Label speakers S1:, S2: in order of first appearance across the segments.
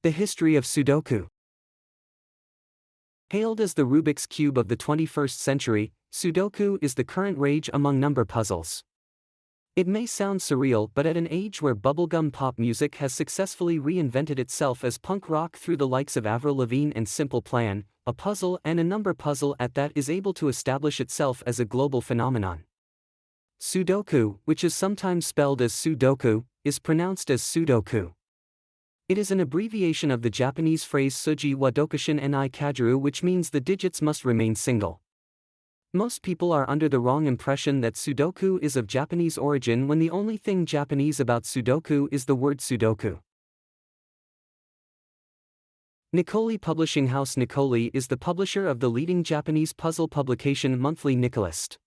S1: The history of Sudoku. Hailed as the Rubik's Cube of the 21st century, Sudoku is the current rage among number puzzles. It may sound surreal, but at an age where bubblegum pop music has successfully reinvented itself as punk rock through the likes of Avril Lavigne and Simple Plan, a puzzle, and a number puzzle at that, is able to establish itself as a global phenomenon. Sudoku, which is sometimes spelled as Sudoku, is pronounced as Sudoku. It is an abbreviation of the Japanese phrase suji wa dokishin ni kajiru, which means the digits must remain single. Most people are under the wrong impression that Sudoku is of Japanese origin when the only thing Japanese about Sudoku is the word Sudoku. Nicoli Publishing House. Nicoli is the publisher of the leading Japanese puzzle publication Monthly Nicholist.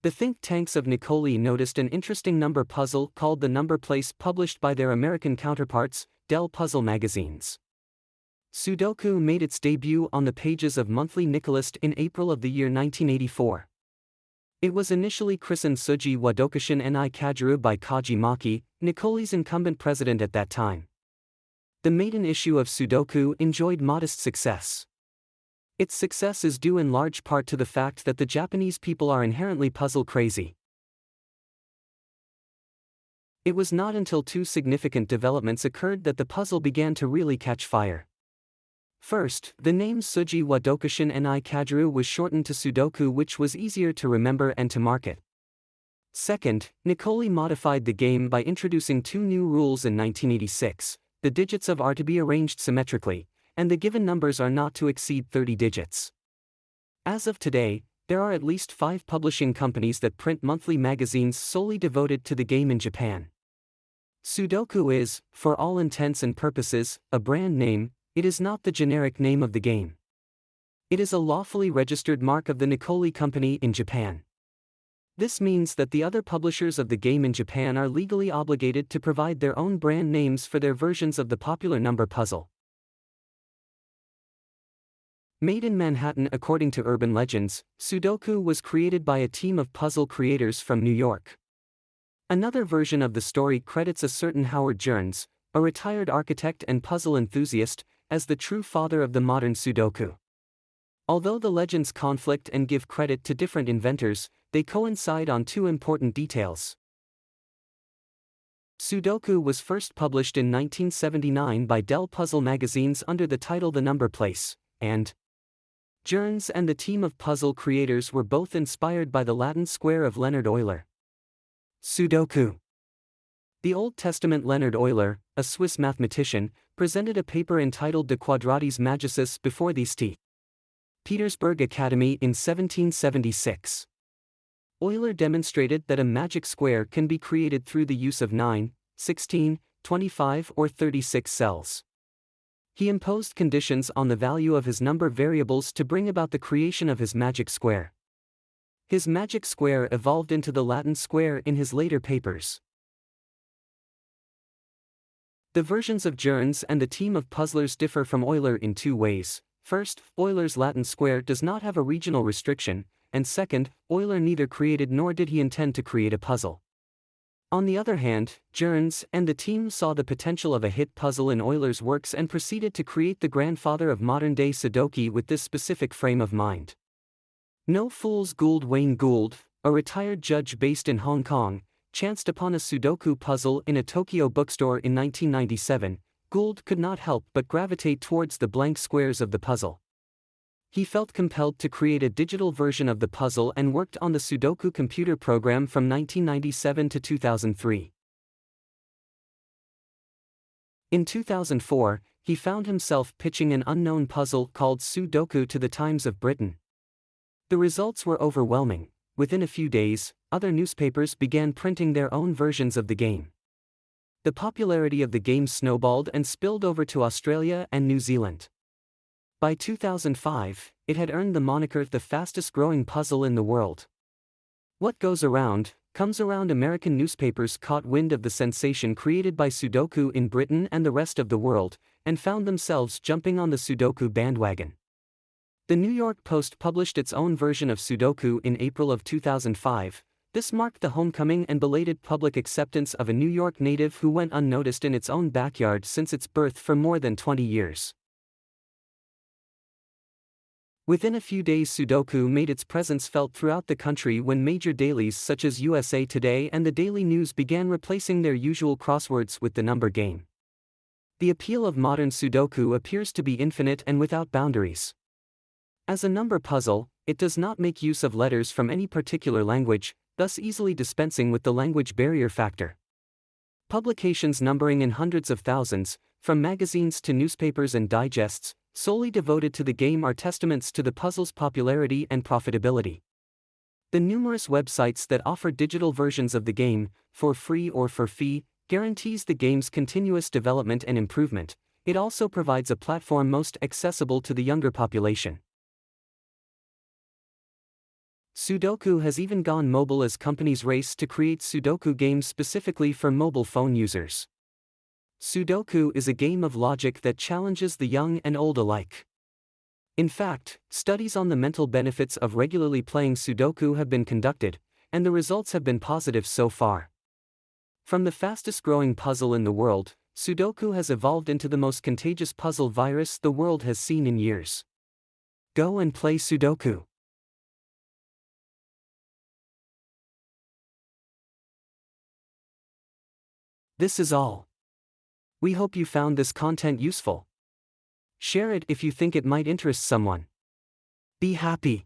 S1: The think tanks of Nicoli noticed an interesting number puzzle called the Number Place, published by their American counterparts, Dell Puzzle magazines. Sudoku made its debut on the pages of Monthly Nicholist in April of the year 1984. It was initially christened Suji wa Dokishin ni Kajiru by Kaji Maki, Nicoli's incumbent president at that time. The maiden issue of Sudoku enjoyed modest success. Its success is due in large part to the fact that the Japanese people are inherently puzzle crazy. It was not until two significant developments occurred that the puzzle began to really catch fire. First, the name Suji wa Dokishin ni Kajiru was shortened to Sudoku, which was easier to remember and to market. Second, Nicoli modified the game by introducing two new rules in 1986. The digits are to be arranged symmetrically, and the given numbers are not to exceed 30 digits. As of today, there are at least 5 publishing companies that print monthly magazines solely devoted to the game in Japan. Sudoku is, for all intents and purposes, a brand name. It is not the generic name of the game. It is a lawfully registered mark of the Nicoli Company in Japan. This means that the other publishers of the game in Japan are legally obligated to provide their own brand names for their versions of the popular number puzzle. Made in Manhattan. According to urban legends, Sudoku was created by a team of puzzle creators from New York. Another version of the story credits a certain Howard Jones, a retired architect and puzzle enthusiast, as the true father of the modern Sudoku. Although the legends conflict and give credit to different inventors, they coincide on two important details. Sudoku was first published in 1979 by Dell Puzzle magazines under the title The Number Place, and Jones and the team of puzzle creators were both inspired by the Latin square of Leonhard Euler. Sudoku. The Old Testament Leonhard Euler, a Swiss mathematician, presented a paper entitled De Quadratis Magicis before the St. Petersburg Academy in 1776. Euler demonstrated that a magic square can be created through the use of 9, 16, 25 or 36 cells. He imposed conditions on the value of his number variables to bring about the creation of his magic square. His magic square evolved into the Latin square in his later papers. The versions of Jones and the team of puzzlers differ from Euler in two ways. First, Euler's Latin square does not have a regional restriction, and second, Euler neither created nor did he intend to create a puzzle. On the other hand, Jones and the team saw the potential of a hit puzzle in Euler's works and proceeded to create the grandfather of modern-day Sudoku with this specific frame of mind. No Fool's Gould. Wayne Gould, a retired judge based in Hong Kong, chanced upon a Sudoku puzzle in a Tokyo bookstore in 1997. Gould could not help but gravitate towards the blank squares of the puzzle. He felt compelled to create a digital version of the puzzle and worked on the Sudoku computer program from 1997 to 2003. In 2004, he found himself pitching an unknown puzzle called Sudoku to the Times of Britain. The results were overwhelming. Within a few days, other newspapers began printing their own versions of the game. The popularity of the game snowballed and spilled over to Australia and New Zealand. By 2005, it had earned the moniker the fastest-growing puzzle in the world. What goes around, comes around. American newspapers caught wind of the sensation created by Sudoku in Britain and the rest of the world, and found themselves jumping on the Sudoku bandwagon. The New York Post published its own version of Sudoku in April of 2005, This marked the homecoming and belated public acceptance of a New York native who went unnoticed in its own backyard since its birth for more than 20 years. Within a few days, Sudoku made its presence felt throughout the country when major dailies such as USA Today and the Daily News began replacing their usual crosswords with the number game. The appeal of modern Sudoku appears to be infinite and without boundaries. As a number puzzle, it does not make use of letters from any particular language, thus easily dispensing with the language barrier factor. Publications numbering in hundreds of thousands, from magazines to newspapers and digests, solely devoted to the game are testaments to the puzzle's popularity and profitability. The numerous websites that offer digital versions of the game, for free or for fee, guarantees the game's continuous development and improvement. It also provides a platform most accessible to the younger population. Sudoku has even gone mobile as companies race to create Sudoku games specifically for mobile phone users. Sudoku is a game of logic that challenges the young and old alike. In fact, studies on the mental benefits of regularly playing Sudoku have been conducted, and the results have been positive so far. From the fastest-growing puzzle in the world, Sudoku has evolved into the most contagious puzzle virus the world has seen in years. Go and play Sudoku. This is all. We hope you found this content useful. Share it if you think it might interest someone. Be happy.